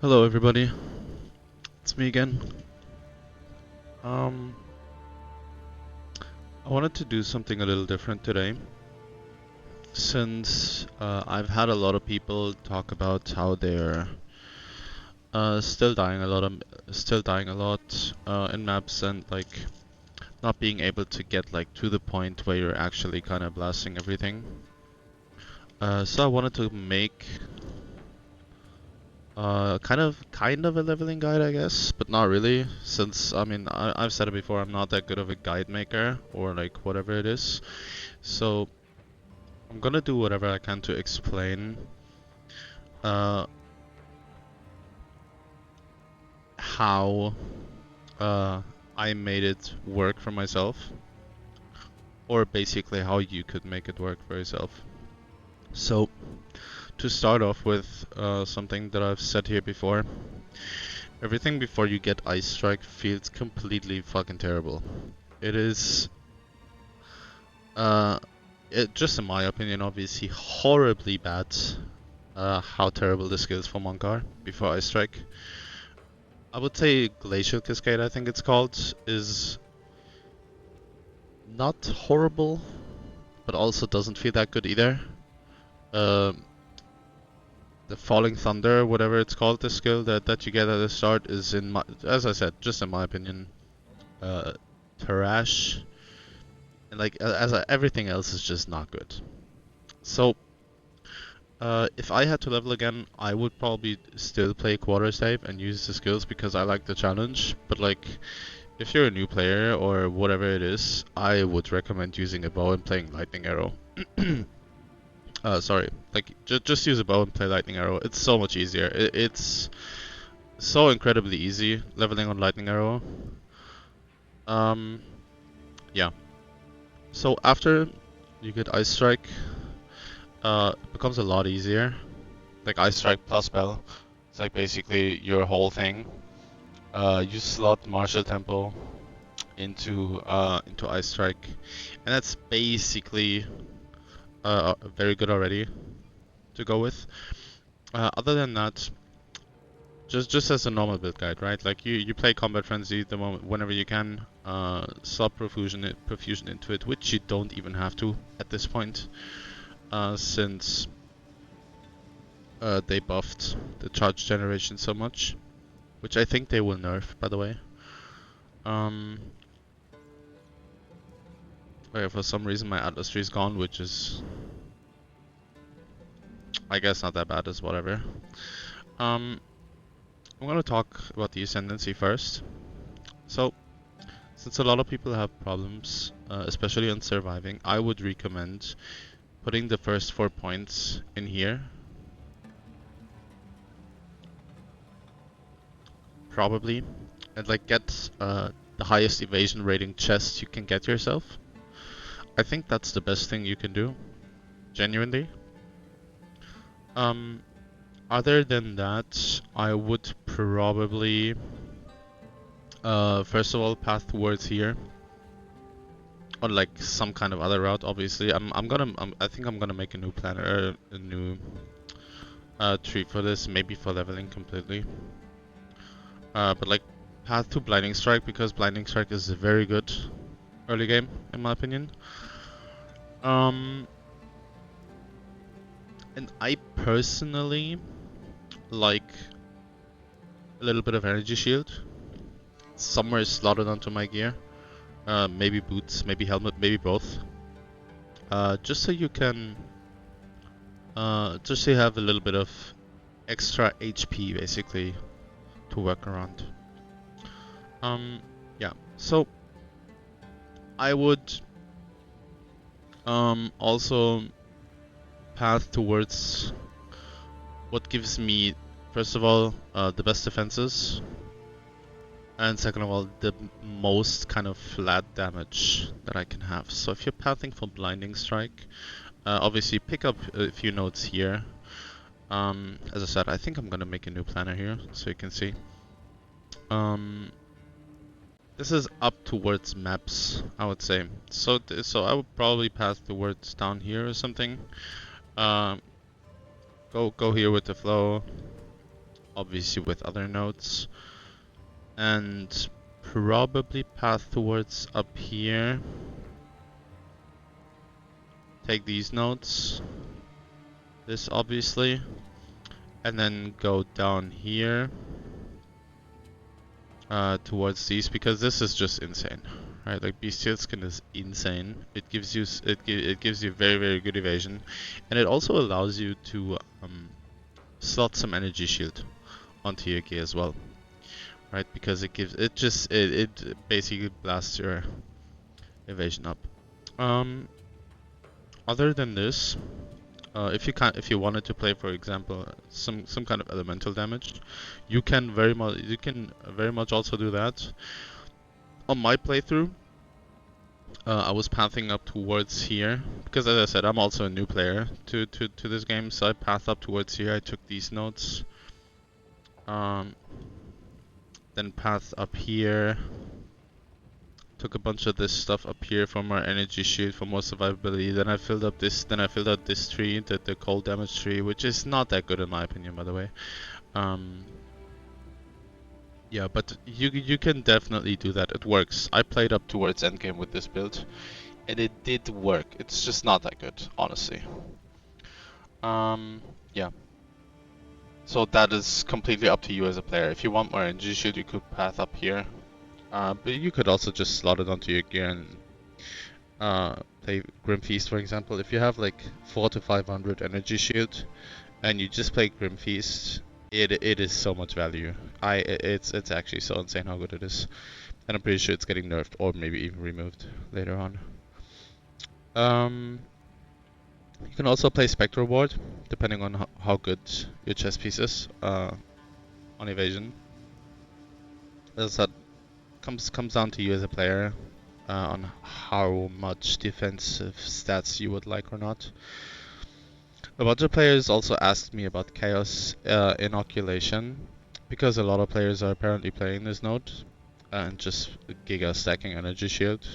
Hello everybody, it's me again. Um, I wanted to do something a little different today, since I've had a lot of people talk about how they're still dying a lot in maps and like not being able to get like to the point where you're actually kind of blasting everything. So I wanted to make kind of a leveling guide, I guess, but not really, since I mean I've said it before, I'm not that good of a guide maker or like whatever it is. So I'm gonna do whatever I can to explain uh, how I made it work for myself, or basically how you could make it work for yourself. So to start off with something that I've said here before, everything before you get Ice Strike feels completely fucking terrible. It is, uh, just in my opinion, obviously horribly bad. How terrible the skills for Monk are before Ice Strike. I would say Glacial Cascade, I think it's called, is not horrible, but also doesn't feel that good either. Um, the Falling Thunder, whatever it's called, the skill that you get at the start is, in my, as I said, just in my opinion, uh, trash. And like everything else is just not good. So if I had to level again, I would probably still play quarter save and use the skills because I like the challenge. But like, if you're a new player or whatever it is, I would recommend using a bow and playing lightning arrow. Sorry, like just use a bow and play lightning arrow. It's so much easier. It's so incredibly easy leveling on lightning arrow. Um, yeah. So after you get ice strike, it becomes a lot easier. Like ice strike plus spell. It's like basically your whole thing. You slot martial tempo into ice strike, and that's basically very good already to go with. Other than that, just as a normal build guide, right? Like you play Combat Frenzy the moment whenever you can, slot profusion into it, which you don't even have to at this point, since they buffed the charge generation so much, which I think they will nerf, by the way. Um, okay, for some reason my Atlas tree is gone, which is, I guess, not that bad, as whatever. Um, I'm gonna talk about the Ascendancy first. So, since a lot of people have problems, especially on surviving, I would recommend putting the first 4 points in here. Probably. And like get the highest evasion rating chest you can get yourself. I think that's the best thing you can do. Genuinely. Um, Other than that, I would probably first of all path towards here. Or like some kind of other route, obviously. I think I'm gonna make a new planner, a new tree for this, maybe for leveling completely. But like path to Blinding Strike, because Blinding Strike is very good early game, in my opinion. And I personally like a little bit of Energy Shield. Somewhere slotted onto my gear. Maybe boots, maybe helmet, maybe both. Just so you can, just so you have a little bit of extra HP, basically, to work around. Yeah. So I would also path towards what gives me, first of all, the best defenses, and second of all, the most kind of flat damage that I can have. So if you're pathing for Blinding Strike, obviously pick up a few notes here. As I said, I think I'm gonna make a new planner here, so you can see. This is up towards maps, I would say. So I would probably path towards down here or something. Go here with the flow. obviously with other nodes, and probably path towards up here. Take these nodes, this obviously, and then go down here towards these, because this is just insane, right? Like bestial skin is insane. It gives you it gives you very, very good evasion, and it also allows you to slot some energy shield onto your gear as well, right? Because it gives it basically blasts your evasion up. Other than this, if you wanted to play, for example, some kind of elemental damage, you can very much also do that. On my playthrough, I was pathing up towards here because, as I said, I'm also a new player to this game, so I pathed up towards here. I took these notes, then pathed up here. Took a bunch of this stuff up here for more energy shield, for more survivability. Then I filled up this. Then I filled out this tree, the cold damage tree, which is not that good in my opinion, by the way. Yeah, but you can definitely do that. It works. I played up towards endgame with this build, and it did work. It's just not that good, honestly. Yeah. So that is completely up to you as a player. If you want more energy shield, you could path up here. But you could also just slot it onto your gear and play Grim Feast, for example. If you have like 400 to 500 energy shield and you just play Grim Feast, it is so much value. It's actually so insane how good it is, and I'm pretty sure it's getting nerfed or maybe even removed later on. You can also play Spectral Ward depending on how good your chess piece is on evasion. As that comes down to you as a player on how much defensive stats you would like or not. A bunch of players also asked me about Chaos Inoculation, because a lot of players are apparently playing this node and just giga stacking energy shield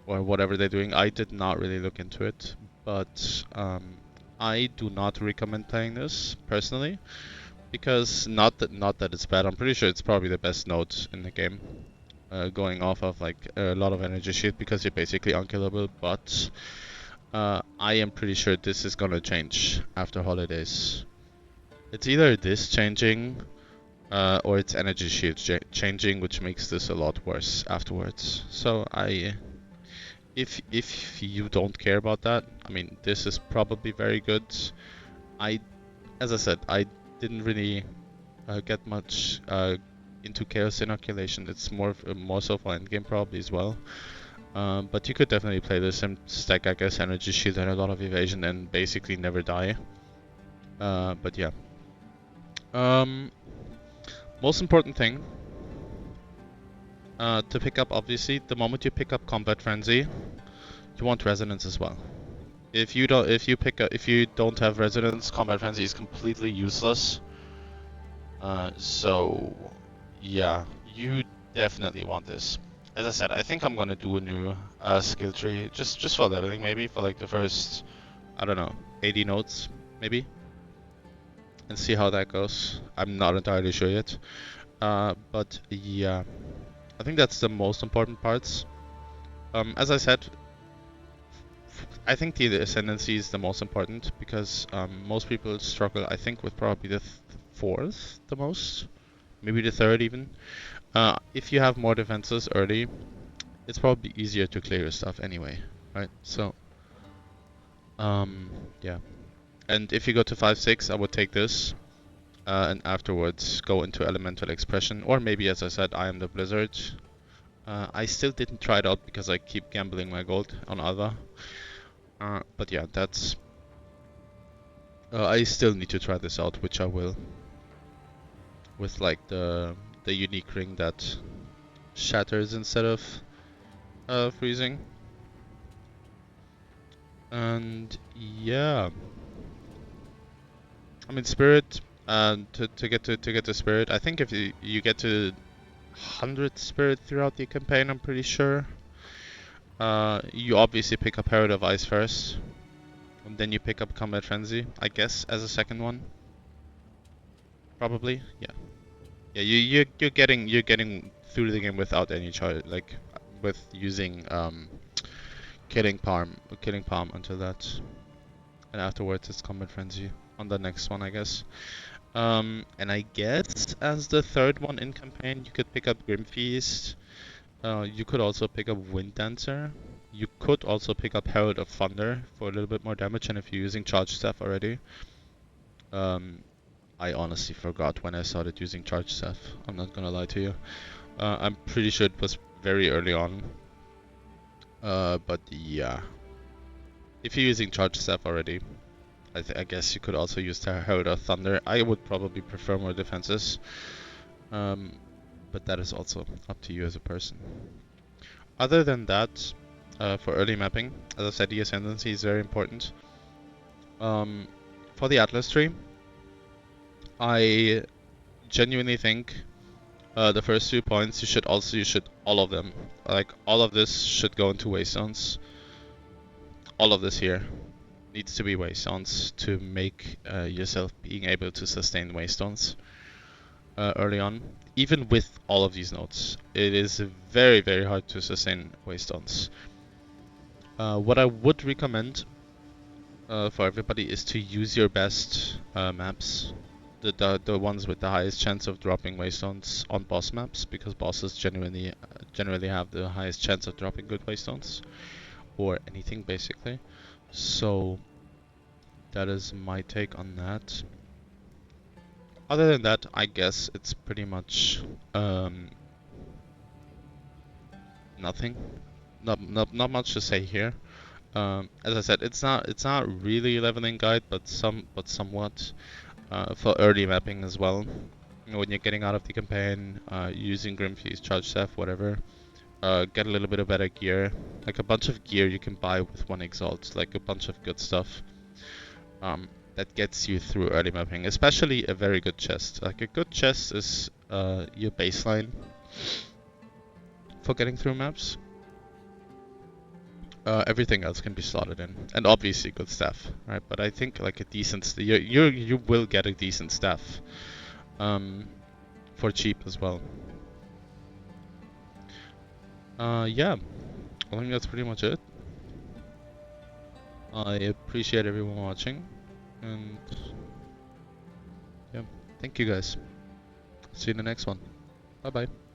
or whatever they're doing. I did not really look into it, but I do not recommend playing this personally, because not that it's bad. I'm pretty sure it's probably the best node in the game, going off of like a lot of energy shield, because you're basically unkillable. But I am pretty sure this is gonna change after holidays. It's either this changing or it's energy shield changing, which makes this a lot worse afterwards. So if you don't care about that, I mean, this is probably very good. As I said, I didn't really get much into Chaos Inoculation. It's more so for endgame probably as well. But you could definitely play this and stack, I guess, energy shield and a lot of evasion and basically never die. But yeah. Most important thing to pick up, obviously, the moment you pick up Combat Frenzy, you want Resonance as well. If you don't have Resonance, Combat Frenzy is completely useless. So yeah, you definitely want this. As I said, I think I'm gonna do a new skill tree just for leveling, maybe for like the first, I don't know, 80 nodes maybe, and see how that goes. I'm not entirely sure yet, but yeah, I think that's the most important parts. As I said, I think the ascendancy is the most important, because most people struggle, I think, with probably the fourth the most, maybe the third even. If you have more defenses early, it's probably easier to clear your stuff anyway, right? So, yeah. And if you go to 5-6, I would take this, and afterwards go into Elemental Expression, or maybe, as I said, I am the Blizzard. I still didn't try it out because I keep gambling my gold on Alva. But yeah, that's... I still need to try this out, which I will. With like the unique ring that shatters instead of freezing. And yeah, I mean Spirit. To get to Spirit, I think if you get to 100 Spirit throughout the campaign, I'm pretty sure. You obviously pick up Herald of Ice first, and then you pick up Combat Frenzy, I guess, as a second one. Probably, yeah. Yeah, you're getting through the game without any charge, like with using killing palm until that, and afterwards it's combat frenzy on the next one, I guess. And I guess as the third one in campaign, you could pick up Grim Feast. You could also pick up Wind Dancer. You could also pick up Herald of Thunder for a little bit more damage, and if you're using Charge Staff already. I honestly forgot when I started using Charge Staff. I'm not gonna lie to you. I'm pretty sure it was very early on. But yeah. If you're using Charge Staff already, I guess you could also use the Herald of Thunder. I would probably prefer more defenses. But that is also up to you as a person. Other than that, for early mapping, as I said, the Ascendancy is very important. For the Atlas tree, I genuinely think the first 2 points you should all of them, like all of this should go into waystones. All of this here needs to be waystones to make yourself being able to sustain waystones early on. Even with all of these nodes, it is very, very hard to sustain waystones. What I would recommend for everybody is to use your best maps, the ones with the highest chance of dropping waystones on boss maps, because bosses generally have the highest chance of dropping good waystones, or anything basically. So that is my take on that. Other than that, I guess it's pretty much nothing. Not much to say here. As I said, it's not really a leveling guide, but somewhat for early mapping as well. You know, when you're getting out of the campaign, using Grimfeast, Charge Staff, whatever, get a little bit of better gear, like a bunch of gear you can buy with one exalt, like a bunch of good stuff. That gets you through early mapping, especially a very good chest. Like a good chest is your baseline for getting through maps. Everything else can be slotted in, and obviously good staff, right? But I think like a decent, you will get a decent staff, for cheap as well. Yeah, I think that's pretty much it. I appreciate everyone watching, and yeah, thank you guys. See you in the next one. Bye bye.